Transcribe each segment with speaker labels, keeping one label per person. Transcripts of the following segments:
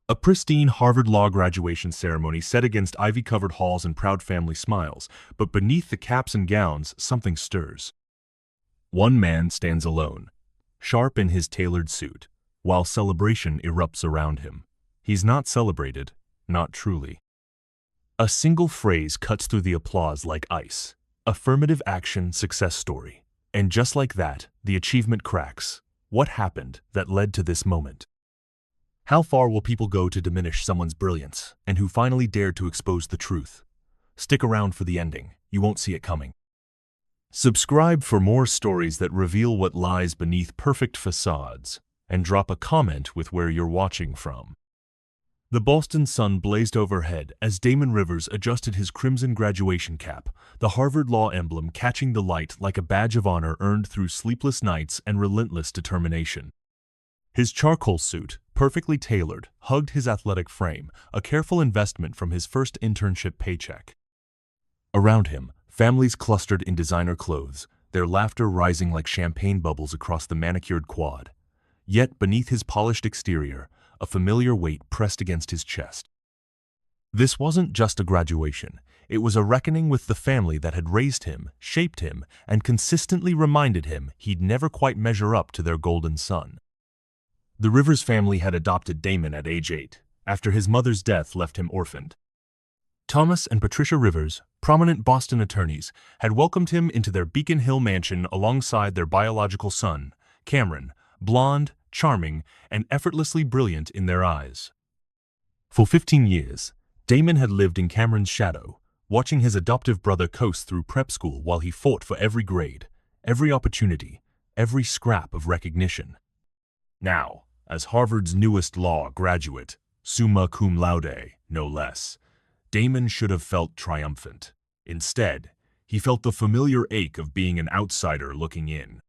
Speaker 1: A pristine Harvard Law graduation ceremony set against ivy-covered halls and proud family smiles, but beneath the caps and gowns, something stirs. One man stands alone, sharp in his tailored suit, while celebration erupts around him. He's not celebrated, not truly. A single phrase cuts through the applause like ice. Affirmative action success story. And just like that, the achievement cracks. What happened that led to this moment? How far will people go to diminish someone's brilliance, and who finally dared to expose the truth? Stick around for the ending. You won't see it coming. Subscribe for more stories that reveal what lies beneath perfect facades, and drop a comment with where you're watching from. The Boston sun blazed overhead as Damon Rivers adjusted his crimson graduation cap, the Harvard Law emblem catching the light like a badge of honor earned through sleepless nights and relentless determination. His charcoal suit, perfectly tailored, hugged his athletic frame, a careful investment from his first internship paycheck. Around him, families clustered in designer clothes, their laughter rising like champagne bubbles across the manicured quad. Yet beneath his polished exterior, a familiar weight pressed against his chest. This wasn't just a graduation. It was a reckoning with the family that had raised him, shaped him, and consistently reminded him he'd never quite measure up to their golden son. The Rivers family had adopted Damon at age 8, after his mother's death left him orphaned. Thomas and Patricia Rivers, prominent Boston attorneys, had welcomed him into their Beacon Hill mansion alongside their biological son, Cameron, blonde, charming, and effortlessly brilliant in their eyes. For 15 years, Damon had lived in Cameron's shadow, watching his adoptive brother coast through prep school while he fought for every grade, every opportunity, every scrap of recognition. Now, as Harvard's newest law graduate, summa cum laude, no less, Damon should have felt triumphant. Instead, he felt the familiar ache of being an outsider looking in.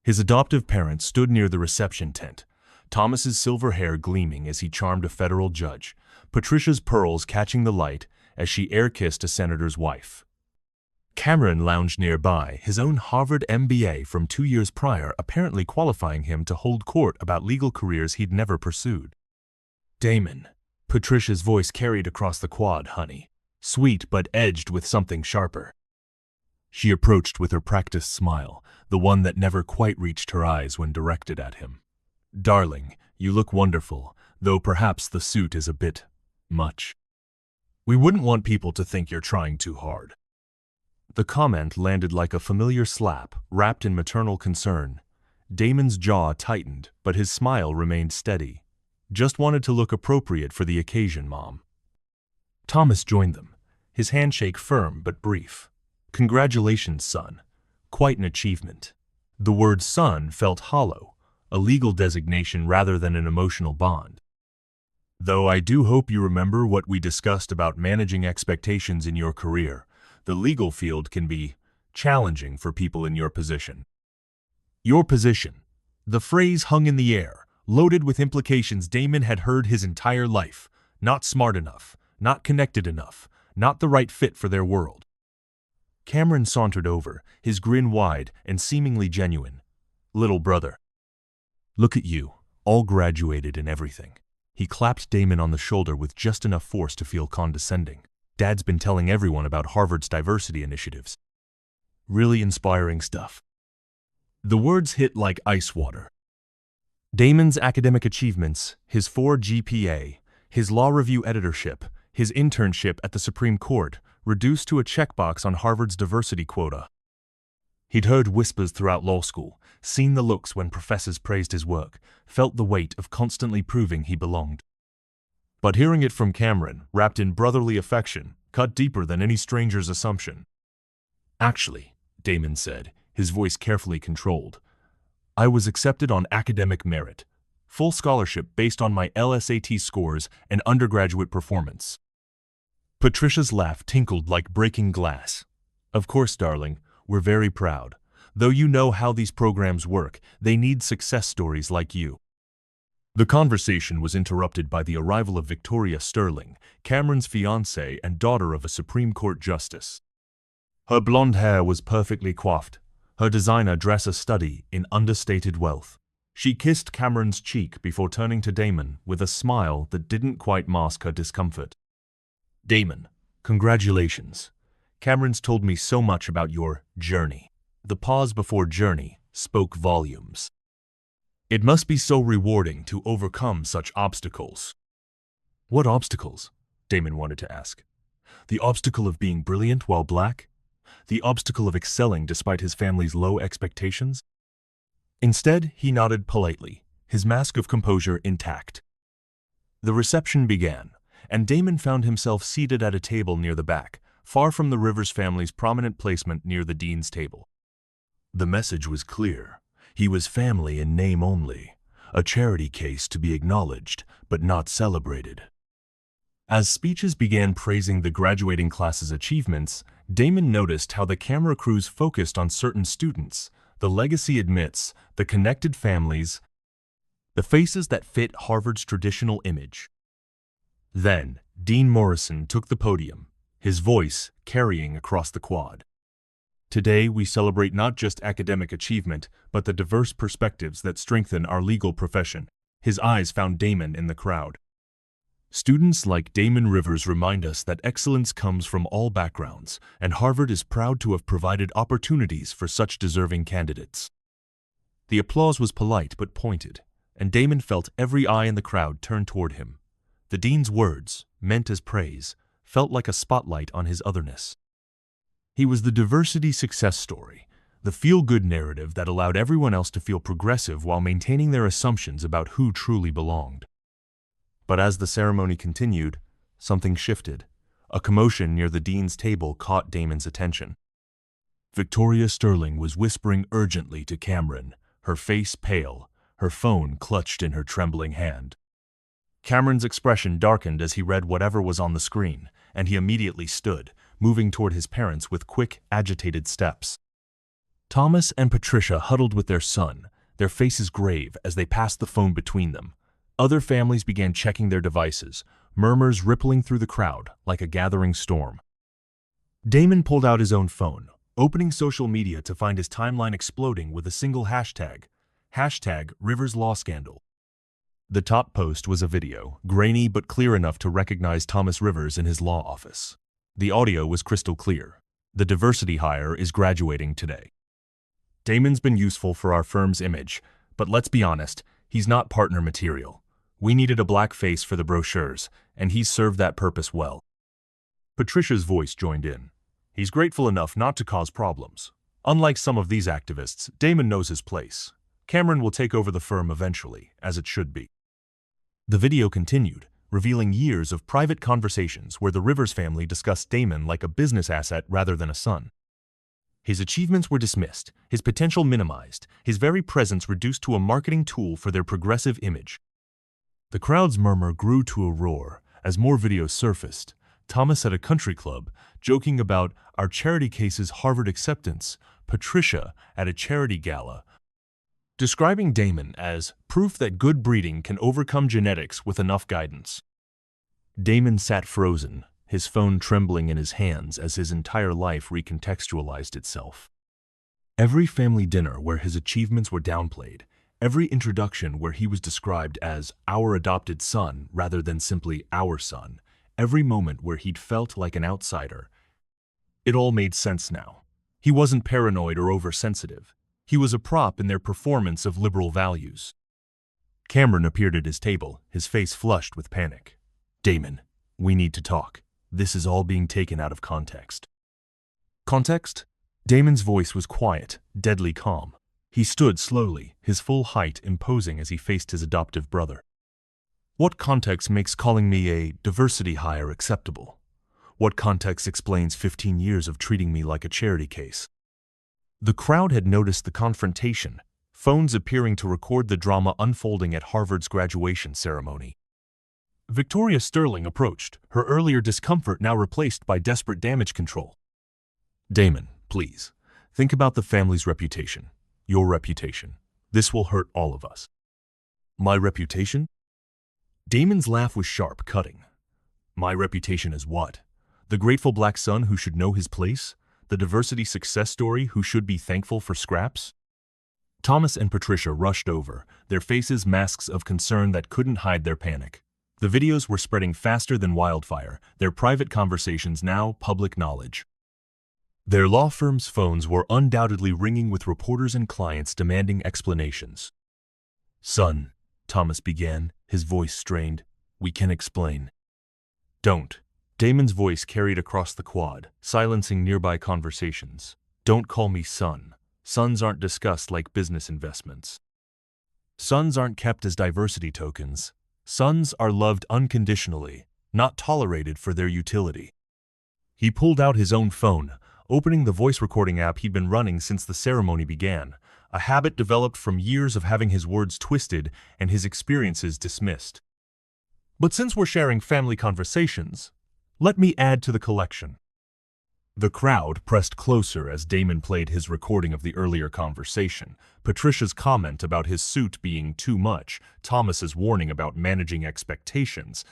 Speaker 1: His adoptive parents stood near the reception tent, Thomas's silver hair gleaming as he charmed a federal judge, Patricia's pearls catching the light as she air-kissed a senator's wife. Cameron lounged nearby, his own Harvard MBA from 2 years prior apparently qualifying him to hold court about legal careers he'd never pursued. Damon, Patricia's voice carried across the quad, honey, sweet but edged with something sharper. She approached with her practiced smile, the one that never quite reached her eyes when directed at him. Darling, you look wonderful, though perhaps the suit is a bit much. We wouldn't want people to think you're trying too hard. The comment landed like a familiar slap, wrapped in maternal concern. Damon's jaw tightened, but his smile remained steady. Just wanted to look appropriate for the occasion, Mom. Thomas joined them, his handshake firm but brief. Congratulations, son. Quite an achievement. The word son felt hollow, a legal designation rather than an emotional bond. Though I do hope you remember what we discussed about managing expectations in your career. The legal field can be challenging for people in your position. Your position. The phrase hung in the air, loaded with implications Damon had heard his entire life. Not smart enough, not connected enough, not the right fit for their world. Cameron sauntered over, his grin wide and seemingly genuine. Little brother. Look at you, all graduated and everything. He clapped Damon on the shoulder with just enough force to feel condescending. Dad's been telling everyone about Harvard's diversity initiatives. Really inspiring stuff. The words hit like ice water. Damon's academic achievements, his 4 GPA, his law review editorship, his internship at the Supreme Court, reduced to a checkbox on Harvard's diversity quota. He'd heard whispers throughout law school, seen the looks when professors praised his work, felt the weight of constantly proving he belonged. But hearing it from Cameron, wrapped in brotherly affection, cut deeper than any stranger's assumption. Actually, Damon said, his voice carefully controlled, I was accepted on academic merit, full scholarship based on my LSAT scores and undergraduate performance. Patricia's laugh tinkled like breaking glass. Of course, darling, we're very proud. Though you know how these programs work, they need success stories like you. The conversation was interrupted by the arrival of Victoria Sterling, Cameron's fiancée and daughter of a Supreme Court justice. Her blonde hair was perfectly coiffed, her designer dress a study in understated wealth. She kissed Cameron's cheek before turning to Damon with a smile that didn't quite mask her discomfort. Damon, congratulations. Cameron's told me so much about your journey. The pause before journey spoke volumes. It must be so rewarding to overcome such obstacles. What obstacles? Damon wanted to ask. The obstacle of being brilliant while black? The obstacle of excelling despite his family's low expectations? Instead, he nodded politely, his mask of composure intact. The reception began, and Damon found himself seated at a table near the back, far from the Rivers family's prominent placement near the dean's table. The message was clear. He was family in name only, a charity case to be acknowledged but not celebrated. As speeches began praising the graduating class's achievements, Damon noticed how the camera crews focused on certain students, the legacy admits, the connected families, the faces that fit Harvard's traditional image. Then, Dean Morrison took the podium, his voice carrying across the quad. Today, we celebrate not just academic achievement, but the diverse perspectives that strengthen our legal profession. His eyes found Damon in the crowd. Students like Damon Rivers remind us that excellence comes from all backgrounds, and Harvard is proud to have provided opportunities for such deserving candidates. The applause was polite but pointed, and Damon felt every eye in the crowd turn toward him. The dean's words, meant as praise, felt like a spotlight on his otherness. He was the diversity success story, the feel-good narrative that allowed everyone else to feel progressive while maintaining their assumptions about who truly belonged. But as the ceremony continued, something shifted. A commotion near the dean's table caught Damon's attention. Victoria Sterling was whispering urgently to Cameron, her face pale, her phone clutched in her trembling hand. Cameron's expression darkened as he read whatever was on the screen, and he immediately stood, moving toward his parents with quick, agitated steps. Thomas and Patricia huddled with their son, their faces grave as they passed the phone between them. Other families began checking their devices, murmurs rippling through the crowd like a gathering storm. Damon pulled out his own phone, opening social media to find his timeline exploding with a single hashtag, #RiversLawScandal. The top post was a video, grainy but clear enough to recognize Thomas Rivers in his law office. The audio was crystal clear. The diversity hire is graduating today. Damon's been useful for our firm's image, but let's be honest, he's not partner material. We needed a black face for the brochures, and he's served that purpose well. Patricia's voice joined in. He's grateful enough not to cause problems. Unlike some of these activists, Damon knows his place. Cameron will take over the firm eventually, as it should be. The video continued, revealing years of private conversations where the Rivers family discussed Damon like a business asset rather than a son. His achievements were dismissed, his potential minimized, his very presence reduced to a marketing tool for their progressive image. The crowd's murmur grew to a roar as more videos surfaced. Thomas at a country club, joking about our charity case's Harvard acceptance, Patricia at a charity gala, describing Damon as proof that good breeding can overcome genetics with enough guidance. Damon sat frozen, his phone trembling in his hands as his entire life recontextualized itself. Every family dinner where his achievements were downplayed, every introduction where he was described as our adopted son rather than simply our son, every moment where he'd felt like an outsider. It all made sense now. He wasn't paranoid or oversensitive. He was a prop in their performance of liberal values. Cameron appeared at his table, his face flushed with panic. Damon, we need to talk. This is all being taken out of context. Context? Damon's voice was quiet, deadly calm. He stood slowly, his full height imposing as he faced his adoptive brother. What context makes calling me a diversity hire acceptable? What context explains 15 years of treating me like a charity case? The crowd had noticed the confrontation, phones appearing to record the drama unfolding at Harvard's graduation ceremony. Victoria Sterling approached, her earlier discomfort now replaced by desperate damage control. Damon, please, think about the family's reputation. Your reputation. This will hurt all of us. My reputation? Damon's laugh was sharp, cutting. My reputation is what? The grateful black son who should know his place? The diversity success story who should be thankful for scraps? Thomas and Patricia rushed over, their faces masks of concern that couldn't hide their panic. The videos were spreading faster than wildfire, their private conversations now public knowledge. Their law firm's phones were undoubtedly ringing with reporters and clients demanding explanations. "Son," Thomas began, his voice strained, "we can explain." "Don't." Damon's voice carried across the quad, silencing nearby conversations. "Don't call me son. Sons aren't discussed like business investments. Sons aren't kept as diversity tokens. Sons are loved unconditionally, not tolerated for their utility." He pulled out his own phone, opening the voice recording app he'd been running since the ceremony began, a habit developed from years of having his words twisted and his experiences dismissed. "But since we're sharing family conversations, let me add to the collection." The crowd pressed closer as Damon played his recording of the earlier conversation, Patricia's comment about his suit being too much, Thomas's warning about managing expectations,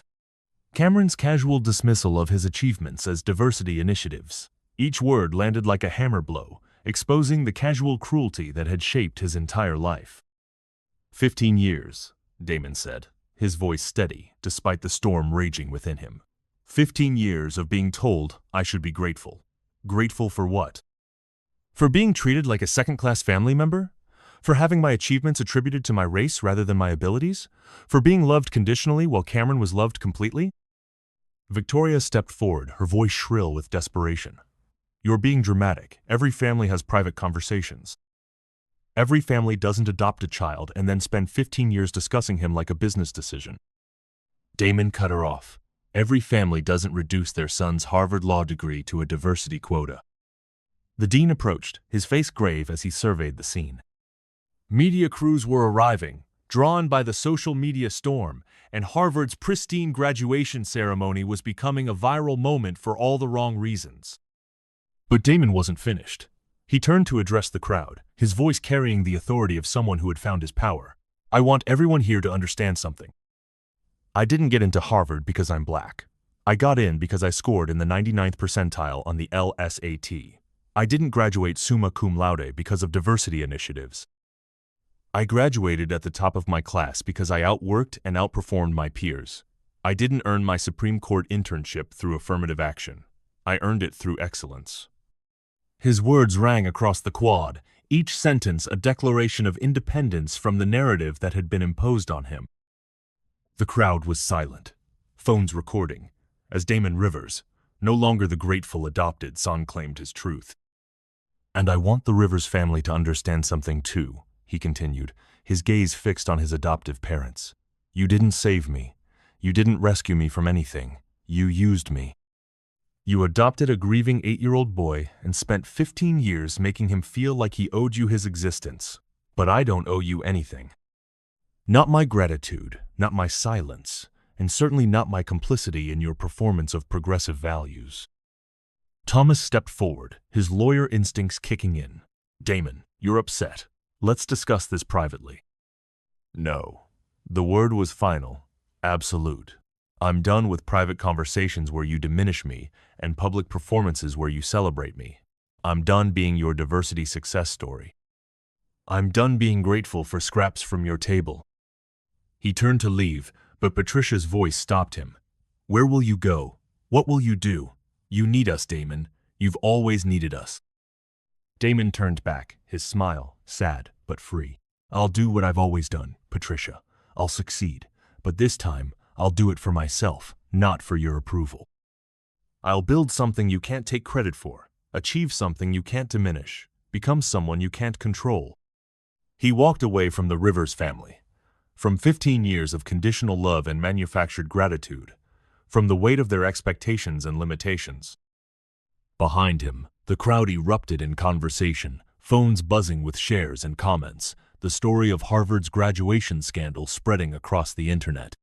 Speaker 1: Cameron's casual dismissal of his achievements as diversity initiatives. Each word landed like a hammer blow, exposing the casual cruelty that had shaped his entire life. 15 years, Damon said, his voice steady despite the storm raging within him. 15 years of being told I should be grateful. Grateful for what? For being treated like a second-class family member? For having my achievements attributed to my race rather than my abilities? For being loved conditionally while Cameron was loved completely? Victoria stepped forward, her voice shrill with desperation. "You're being dramatic. Every family has private conversations. Every family doesn't adopt a child and then spend 15 years discussing him like a business decision." Damon cut her off. Every family doesn't reduce their son's Harvard law degree to a diversity quota. The dean approached, his face grave as he surveyed the scene. Media crews were arriving, drawn by the social media storm, and Harvard's pristine graduation ceremony was becoming a viral moment for all the wrong reasons. But Damon wasn't finished. He turned to address the crowd, his voice carrying the authority of someone who had found his power. "I want everyone here to understand something. I didn't get into Harvard because I'm black. I got in because I scored in the 99th percentile on the LSAT. I didn't graduate summa cum laude because of diversity initiatives. I graduated at the top of my class because I outworked and outperformed my peers. I didn't earn my Supreme Court internship through affirmative action. I earned it through excellence." His words rang across the quad, each sentence a declaration of independence from the narrative that had been imposed on him. The crowd was silent, phones recording, as Damon Rivers, no longer the grateful adopted son, claimed his truth. "And I want the Rivers family to understand something too," he continued, his gaze fixed on his adoptive parents. "You didn't save me. You didn't rescue me from anything. You used me. You adopted a grieving 8-year-old boy and spent 15 years making him feel like he owed you his existence. But I don't owe you anything. Not my gratitude, not my silence, and certainly not my complicity in your performance of progressive values." Thomas stepped forward, his lawyer instincts kicking in. "Damon, you're upset. Let's discuss this privately." "No." The word was final, absolute. "I'm done with private conversations where you diminish me and public performances where you celebrate me. I'm done being your diversity success story. I'm done being grateful for scraps from your table." He turned to leave, but Patricia's voice stopped him. "Where will you go? What will you do? You need us, Damon. You've always needed us." Damon turned back, his smile sad but free. "I'll do what I've always done, Patricia. I'll succeed, but this time I'll do it for myself, not for your approval. I'll build something you can't take credit for, achieve something you can't diminish, become someone you can't control." He walked away from the Rivers family, from 15 years of conditional love and manufactured gratitude, from the weight of their expectations and limitations. Behind him, the crowd erupted in conversation, phones buzzing with shares and comments, the story of Harvard's graduation scandal spreading across the internet.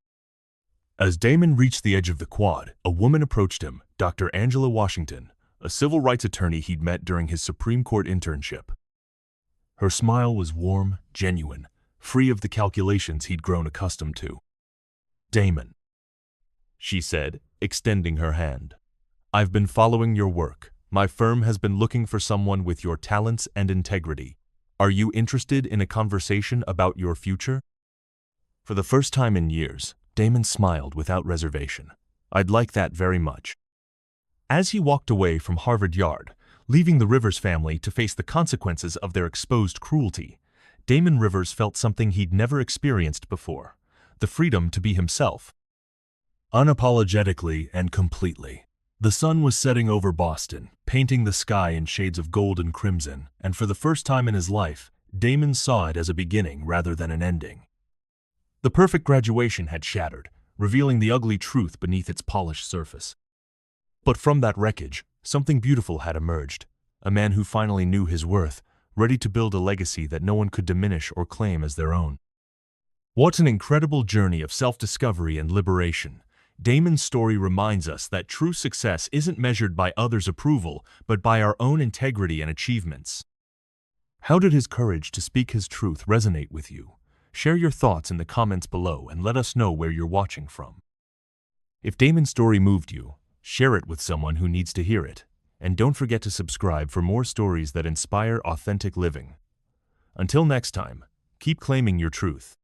Speaker 1: As Damon reached the edge of the quad, a woman approached him, Dr. Angela Washington, a civil rights attorney he'd met during his Supreme Court internship. Her smile was warm, genuine, free of the calculations he'd grown accustomed to. "Damon," she said, extending her hand. "I've been following your work. My firm has been looking for someone with your talents and integrity. Are you interested in a conversation about your future? For the first time in years, Damon smiled without reservation. I'd like that very much. As he walked away from Harvard Yard, leaving the Rivers family to face the consequences of their exposed cruelty, Damon Rivers felt something he'd never experienced before: the freedom to be himself. Unapologetically and completely. The sun was setting over Boston, painting the sky in shades of gold and crimson, and for the first time in his life, Damon saw it as a beginning rather than an ending. The perfect graduation had shattered, revealing the ugly truth beneath its polished surface. But from that wreckage, something beautiful had emerged: a man who finally knew his worth, ready to build a legacy that no one could diminish or claim as their own. What an incredible journey of self-discovery and liberation! Damon's story reminds us that true success isn't measured by others' approval, but by our own integrity and achievements. How did his courage to speak his truth resonate with you? Share your thoughts in the comments below and let us know where you're watching from. If Damon's story moved you, share it with someone who needs to hear it. And don't forget to subscribe for more stories that inspire authentic living. Until next time, keep claiming your truth.